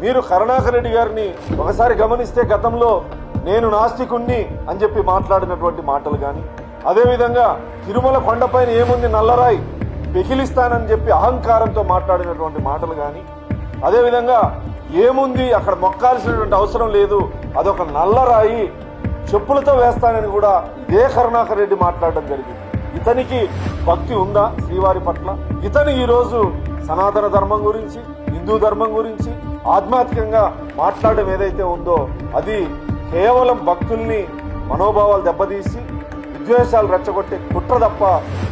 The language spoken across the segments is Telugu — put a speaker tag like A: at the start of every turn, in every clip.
A: మీరు కరుణాకర్ రెడ్డి గారిని ఒకసారి గమనిస్తే గతంలో నేను నాస్తికుణ్ణి అని చెప్పి మాట్లాడినటువంటి మాటలు కానీ, అదేవిధంగా తిరుమల కొండపైన ఏముంది నల్లరాయి పెకిలిస్తానని చెప్పి అహంకారంతో మాట్లాడినటువంటి మాటలు కానీ, అదేవిధంగా ఏముంది అక్కడ మొక్కాల్సినటువంటి అవసరం లేదు, అదొక నల్లరాయి చెప్పులతో వేస్తానని కూడా ఇదే కరుణాకర్ రెడ్డి మాట్లాడడం జరిగింది. ఇతనికి భక్తి ఉందా శ్రీవారి పట్ల? ఇతను ఈరోజు సనాతన ధర్మం గురించి, హిందూ ధర్మం గురించి ఆధ్యాత్మికంగా మాట్లాడడం ఏదైతే ఉందో అది కేవలం భక్తుల్ని మనోభావాలు దెబ్బతీసి విద్వేషాలు రెచ్చగొట్టే కుట్ర తప్ప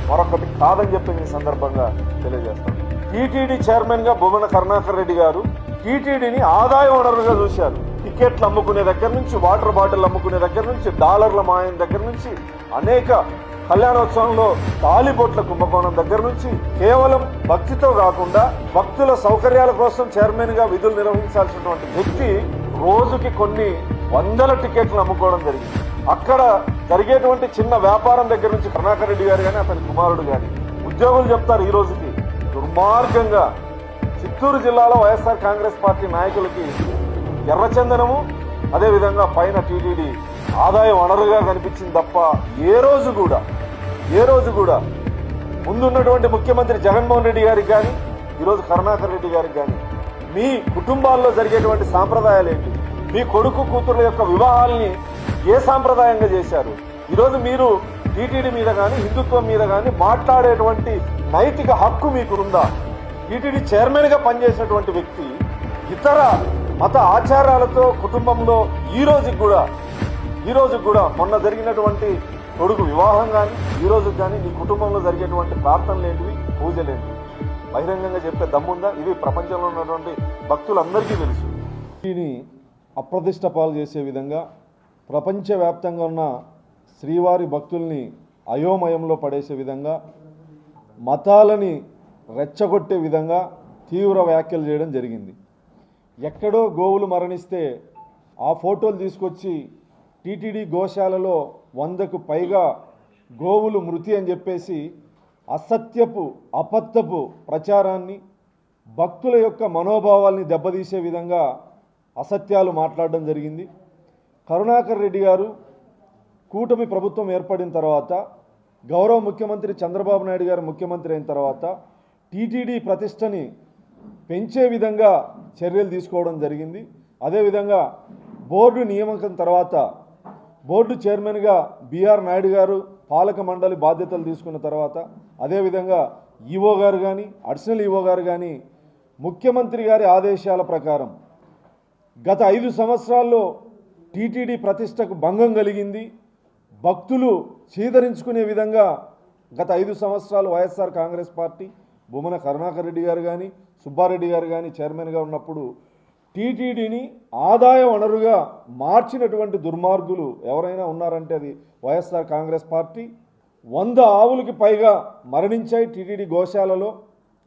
A: మరొకటి కాదని చెప్పి ఈ సందర్భంగా తెలియజేస్తాను. టీటీడీ చైర్మన్ గా భూమన కరుణాకర్ రెడ్డి గారు టీటీడీని ఆదాయ వనరుగా చూశారు. టికెట్లు అమ్ముకునే దగ్గర నుంచి, వాటర్ బాటిల్ అమ్ముకునే దగ్గర నుంచి, డాలర్ల మాయం దగ్గర నుంచి, అనేక కళ్యాణోత్సవంలో తాలిబొట్ల కుంభకోణం దగ్గర నుంచి కేవలం భక్తితో కాకుండా భక్తుల సౌకర్యాల కోసం చైర్మన్ గా విధులు నిర్వహించాల్సినటువంటి వ్యక్తి రోజుకి కొన్ని వందల టికెట్లు అమ్ముకోవడం జరిగింది. అక్కడ జరిగేటువంటి చిన్న వ్యాపారం దగ్గర నుంచి కరుణాకర్ రెడ్డి గారు కానీ అతని కుమారుడు కానీ ఉద్యోగులు చెప్తారు ఈ రోజుకి దుర్మార్గంగా చిత్తూరు జిల్లాలో వైఎస్ఆర్ కాంగ్రెస్ పార్టీ నాయకులకి ఎర్రచందనము అదేవిధంగా పైన టీటీడీ ఆదాయ వనరుగా కనిపించింది తప్ప ఏ రోజు కూడా ముందున్నటువంటి ముఖ్యమంత్రి జగన్మోహన్ రెడ్డి గారికి కానీ ఈరోజు కరుణాకర్ రెడ్డి గారికి కానీ మీ కుటుంబాల్లో జరిగేటువంటి సాంప్రదాయాలు ఏంటి? మీ కొడుకు కూతురుల యొక్క వివాహాల్ని ఏ సాంప్రదాయంగా చేశారు? ఈరోజు మీరు టీటీడీ మీద కానీ హిందుత్వం మీద కానీ మాట్లాడేటువంటి నైతిక హక్కు మీకు ఉందా? టీటీడీ చైర్మన్ గా పనిచేసినటువంటి వ్యక్తి ఇతర మత ఆచారాలతో కుటుంబంలో ఈ రోజు కూడా మొన్న జరిగినటువంటి కొడుకు వివాహం కానీ ఈ రోజు కానీ నీ కుటుంబంలో జరిగేటువంటి ప్రార్థనలు ఏంటివి, పూజలేంటివి బహిరంగంగా చెప్పే దమ్ముందా? ఇది ప్రపంచంలో ఉన్నటువంటి భక్తులందరికీ తెలుసు. దీన్ని అప్రతిష్ట పాలు చేసే విధంగా ప్రపంచవ్యాప్తంగా ఉన్న శ్రీవారి భక్తుల్ని అయోమయంలో పడేసే విధంగా మతాలని రెచ్చగొట్టే విధంగా తీవ్ర వ్యాఖ్యలు చేయడం జరిగింది. ఎక్కడో గోవులు మరణిస్తే ఆ ఫోటోలు తీసుకొచ్చి టీటీడీ గోశాలలో 100కు పైగా గోవులు మృతి అని చెప్పేసి అసత్యపు అబద్ధపు ప్రచారాన్ని, భక్తుల యొక్క మనోభావాల్ని దెబ్బతీసే విధంగా అసత్యాలు మాట్లాడడం జరిగింది. కరుణాకర్ రెడ్డి గారు కూటమి ప్రభుత్వం ఏర్పడిన తర్వాత, గౌరవ ముఖ్యమంత్రి చంద్రబాబు నాయుడు గారు ముఖ్యమంత్రి అయిన తర్వాత టీటీడీ ప్రతిష్టని పెంచే విధంగా చర్యలు తీసుకోవడం జరిగింది. అదేవిధంగా బోర్డు నియామకం తర్వాత బోర్డు చైర్మన్గా బిఆర్ నాయుడు గారు పాలక మండలి బాధ్యతలు తీసుకున్న తర్వాత, అదేవిధంగా ఈవో గారు కానీ అడిషనల్ ఈవో గారు కానీ ముఖ్యమంత్రి గారి ఆదేశాల ప్రకారం గత 5 సంవత్సరాల్లో టీటీడీ ప్రతిష్టకు భంగం కలిగింది. భక్తులు చీదరించుకునే విధంగా గత 5 సంవత్సరాలు వైఎస్ఆర్ కాంగ్రెస్ పార్టీ భూమన కరుణాకర్ రెడ్డి గారు కానీ సుబ్బారెడ్డి గారు కానీ చైర్మన్గా ఉన్నప్పుడు టీటీడీని ఆదాయ వనరుగా మార్చినటువంటి దుర్మార్గులు ఎవరైనా ఉన్నారంటే అది వైఎస్ఆర్ కాంగ్రెస్ పార్టీ. 100 ఆవులకి పైగా మరణించాయి టీటీడీ గోశాలలో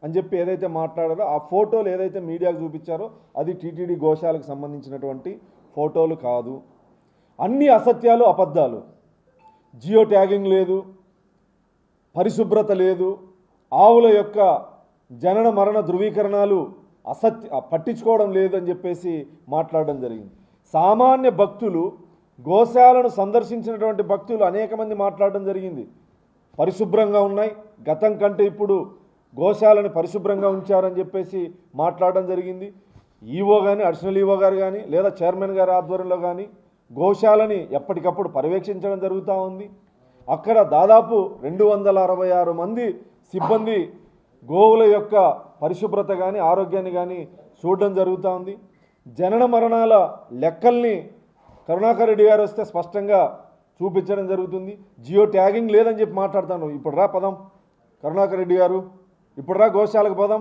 A: అని చెప్పి ఏదైతే మాట్లాడారో ఆ ఫోటోలు ఏదైతే మీడియాకు చూపించారో అది టీటీడీ గోశాలకు సంబంధించినటువంటి ఫోటోలు కాదు. అన్ని అసత్యాలు, అబద్ధాలు. జియో ట్యాగింగ్ లేదు, పరిశుభ్రత లేదు, ఆవుల యొక్క జనన మరణ ధృవీకరణాలు పట్టించుకోవడం లేదని చెప్పేసి మాట్లాడడం జరిగింది. సామాన్య భక్తులు, గోశాలను సందర్శించినటువంటి భక్తులు అనేక మంది మాట్లాడడం జరిగింది. పరిశుభ్రంగా ఉన్నాయి, గతం కంటే ఇప్పుడు గోశాలను పరిశుభ్రంగా ఉంచారని చెప్పేసి మాట్లాడడం జరిగింది. ఈవో కానీ అడిషనల్ ఈవో గారు కానీ లేదా చైర్మన్ గారి ఆధ్వర్యంలో కానీ గోశాలని ఎప్పటికప్పుడు పర్యవేక్షించడం జరుగుతూ ఉంది. అక్కడ దాదాపు 266 మంది సిబ్బంది గోవుల యొక్క పరిశుభ్రత కానీ ఆరోగ్యాన్ని కానీ చూడడం జరుగుతూ ఉంది. జనన మరణాల లెక్కల్ని కరుణాకర్ రెడ్డి గారు వస్తే స్పష్టంగా చూపించడం జరుగుతుంది. జియో ట్యాగింగ్ లేదని చెప్పి మాట్లాడతాను. ఇప్పుడు రా పదం కరుణాకర్ రెడ్డి గారు, ఇప్పుడు రా గోశాలకు పదం.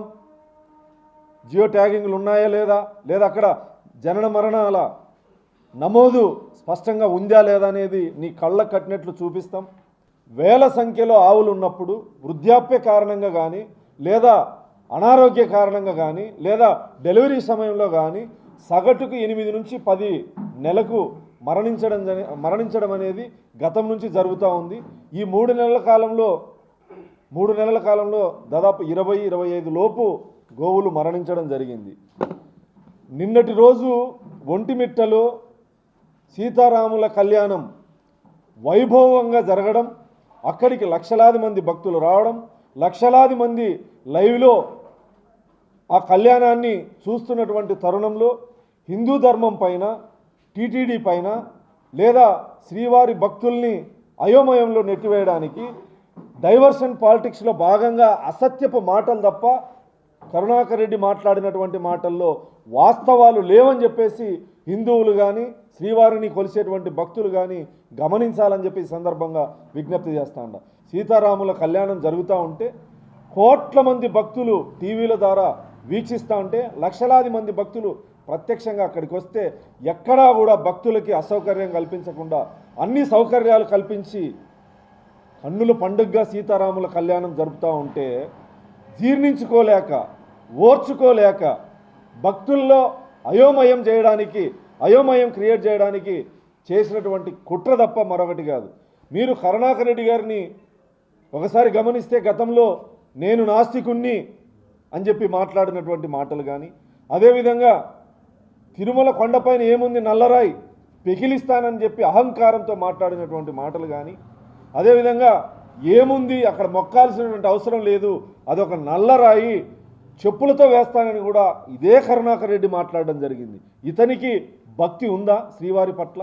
A: జియో ట్యాగింగ్లు ఉన్నాయా లేదా, లేదా అక్కడ జనన మరణాల నమోదు స్పష్టంగా ఉందా లేదా అనేది నీ కళ్ళకు కట్టినట్లు చూపిస్తాం. వేల సంఖ్యలో ఆవులు ఉన్నప్పుడు వృద్ధాప్య కారణంగా కానీ లేదా అనారోగ్య కారణంగా కానీ లేదా డెలివరీ సమయంలో కానీ సగటుకు 8 నుంచి 10 నెలకు మరణించడం అనేది గతం నుంచి జరుగుతూ ఉంది. ఈ 3 నెలల కాలంలో దాదాపు 20-25 లోపు గోవులు మరణించడం జరిగింది. నిన్నటి రోజు ఒంటిమిట్టలో సీతారాముల కళ్యాణం వైభవంగా జరగడం, అక్కడికి లక్షలాది మంది భక్తులు రావడం, లక్షలాది మంది లైవ్లో ఆ కళ్యాణాన్ని చూస్తున్నటువంటి తరుణంలో హిందూ ధర్మం పైన, టీటీడీ పైన లేదా శ్రీవారి భక్తుల్ని అయోమయంలో నెట్టివేయడానికి డైవర్షన్ పాలిటిక్స్లో భాగంగా అసత్యపు మాటలు తప్ప కరుణాకర్ రెడ్డి మాట్లాడినటువంటి మాటల్లో వాస్తవాలు లేవని చెప్పేసి హిందువులు కానీ శ్రీవారిని కొలిసేటువంటి భక్తులు కానీ గమనించాలని చెప్పి ఈ సందర్భంగా విజ్ఞప్తి చేస్తా ఉన్నా. సీతారాముల కళ్యాణం జరుగుతూ ఉంటే కోట్ల మంది భక్తులు టీవీల ద్వారా వీక్షిస్తూ ఉంటే లక్షలాది మంది భక్తులు ప్రత్యక్షంగా అక్కడికి వస్తే ఎక్కడా కూడా భక్తులకి అసౌకర్యం కల్పించకుండా అన్ని సౌకర్యాలు కల్పించి కన్నుల పండుగగా సీతారాముల కళ్యాణం జరుపుతూ ఉంటే జీర్ణించుకోలేక, ఓర్చుకోలేక భక్తుల్లో అయోమయం క్రియేట్ చేయడానికి చేసినటువంటి కుట్ర తప్ప మరొకటి కాదు. మీరు కరుణాకర్ రెడ్డి గారిని ఒకసారి గమనిస్తే గతంలో నేను నాస్తికుణ్ణి అని చెప్పి మాట్లాడినటువంటి మాటలు కానీ, అదేవిధంగా తిరుమల కొండపైన ఏముంది నల్లరాయి పెకిలిస్తానని చెప్పి అహంకారంతో మాట్లాడినటువంటి మాటలు కానీ, అదేవిధంగా ఏముంది అక్కడ మొక్కాల్సినటువంటి అవసరం లేదు, అదొక నల్లరాయి చెప్పులతో వేస్తానని కూడా ఇదే కరుణాకర్ రెడ్డి మాట్లాడడం జరిగింది. ఇతనికి భక్తి ఉందా శ్రీవారి పట్ల?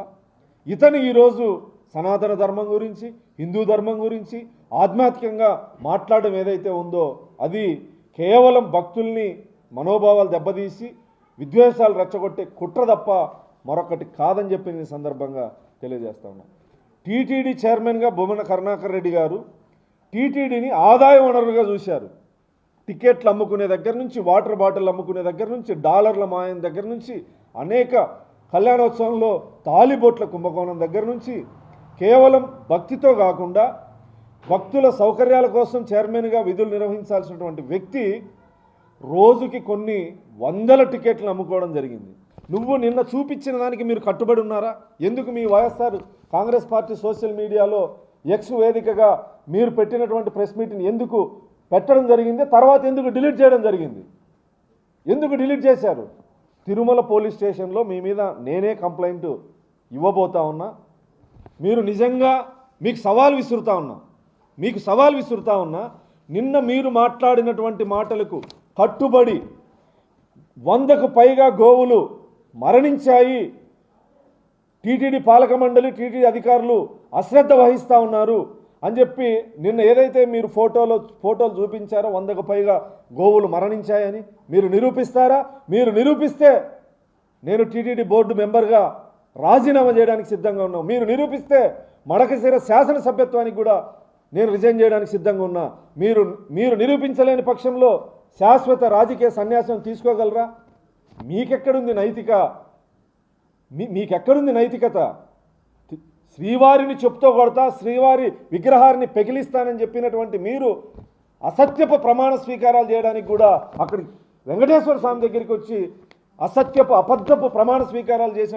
A: ఇతను ఈరోజు సనాతన ధర్మం గురించి, హిందూ ధర్మం గురించి ఆధ్యాత్మికంగా మాట్లాడడం ఏదైతే ఉందో అది కేవలం భక్తుల్ని మనోభావాలు దెబ్బతీసి విద్వేషాలు రెచ్చగొట్టే కుట్ర తప్ప మరొకటి కాదని చెప్పి నేను సందర్భంగా తెలియజేస్తా ఉన్నాను. టీటీడీ చైర్మన్గా బొమ్మన కరుణాకర్ రెడ్డి గారు టీటీడీని ఆదాయ వనరుగా చూశారు. టికెట్లు అమ్ముకునే దగ్గర నుంచి, వాటర్ బాటిల్ అమ్ముకునే దగ్గర నుంచి, డాలర్ల మాయం దగ్గర నుంచి, అనేక కళ్యాణోత్సవంలో తాలిబొట్ల కుంభకోణం దగ్గర నుంచి కేవలం భక్తితో కాకుండా భక్తుల సౌకర్యాల కోసం చైర్మన్గా విధులు నిర్వహించాల్సినటువంటి వ్యక్తి రోజుకి కొన్ని వందల టికెట్లు అమ్ముకోవడం జరిగింది. నువ్వు నిన్న చూపించిన దానికి మీరు కట్టుబడి ఉన్నారా? ఎందుకు మీ వైఎస్ఆర్ కాంగ్రెస్ పార్టీ సోషల్ మీడియాలో ఎక్స్ వేదికగా మీరు పెట్టినటువంటి ప్రెస్ మీట్ని ఎందుకు పెట్టడం జరిగింది? తర్వాత ఎందుకు డిలీట్ చేయడం జరిగింది? ఎందుకు డిలీట్ చేశారు? తిరుమల పోలీస్ స్టేషన్లో మీ మీద నేనే కంప్లైంట్ ఇవ్వబోతా ఉన్నా. మీరు నిజంగా మీకు సవాల్ విసురుతా ఉన్నా నిన్న మీరు మాట్లాడినటువంటి మాటలకు కట్టుబడి 100కు పైగా గోవులు మరణించాయి, టీటీడీ పాలక మండలి, టీటీడీ అధికారులు అశ్రద్ధ వహిస్తూ ఉన్నారు అని చెప్పి నిన్న ఏదైతే మీరు ఫోటోలు చూపించారో 100కు పైగా గోవులు మరణించాయని మీరు నిరూపిస్తారా? మీరు నిరూపిస్తే నేను టీటీడీ బోర్డు మెంబర్గా రాజీనామా చేయడానికి సిద్ధంగా ఉన్నాను. మీరు నిరూపిస్తే మడకశిర శాసనసభ్యత్వానికి కూడా నేను రిజైన్ చేయడానికి సిద్ధంగా ఉన్నా. మీరు నిరూపించలేని పక్షంలో శాశ్వత రాజకీయ సన్యాసం తీసుకోగలరా? మీకెక్కడుంది నైతికత? శ్రీవారిని చెప్తో కొడతా, శ్రీవారి విగ్రహాన్ని పెకిలిస్తానని చెప్పినటువంటి మీరు అసత్యపు ప్రమాణ స్వీకారాలు చేయడానికి కూడా అక్కడికి వెంకటేశ్వర స్వామి దగ్గరికి వచ్చి అబద్ధపు ప్రమాణ స్వీకారాలు చేసిన